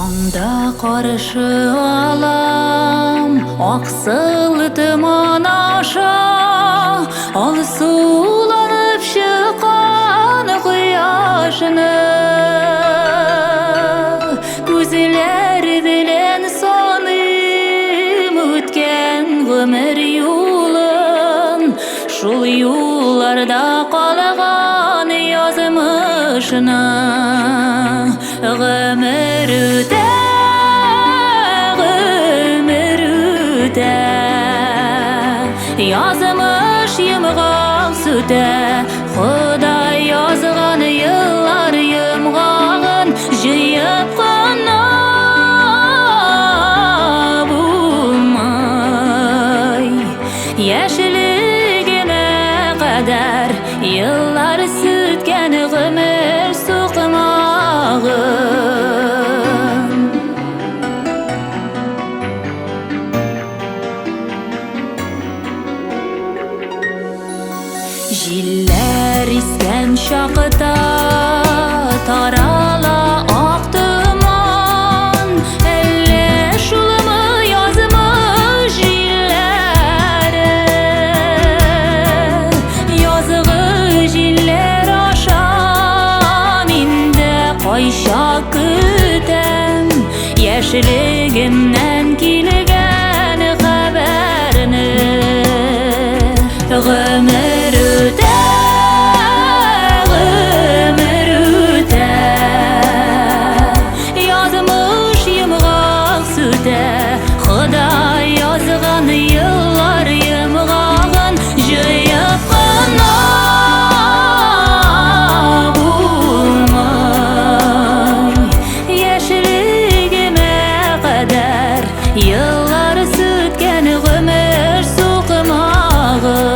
Anda qarşı alam, aksıl tıman aşa, al sulanıp çıkan kıyaşını. Gözler bilen sanım ötken ömür yolun, şul yollarda kalgan yazmışına. Ömür öte, ömür öte, yazmış yımğaq süte. Xuday yazgan yıllar yımğağın jıyıp qana bulmay. Yaşligime kadar yıllar sütken ömür soqmağın. Jiller isken şaqta tarala ak duman, elle şulımı yazmış jillere. Yazığı jiller aşam inde qayşa kütem, yaşligimden kilgen haberini. Ömür öte, ömür öte, yazmış yımğaq süte. Xuday yazgan yıllar yımğağın jıyıp qana bulmay. Yaşligime kadar yıllar sütken ömür soqmağın.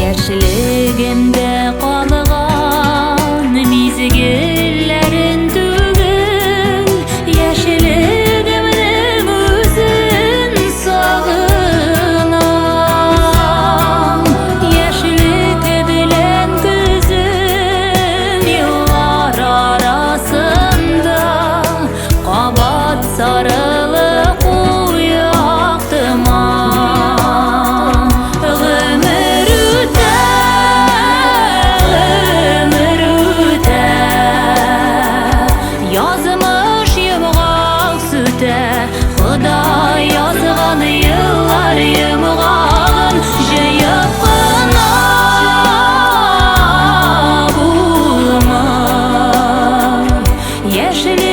Yaşligimde qalğan mizgillerin tügül, yaşligimning özün sağınam. Yaşlik bilen gözüm yıllar arasında, qabat sarılıp uyaqtıman. Ömür öte, ömür öte, yazmış yımğaq süte. Xuday yazgan yıllar yımğağın jıyıp qana bulmay. Yaşlig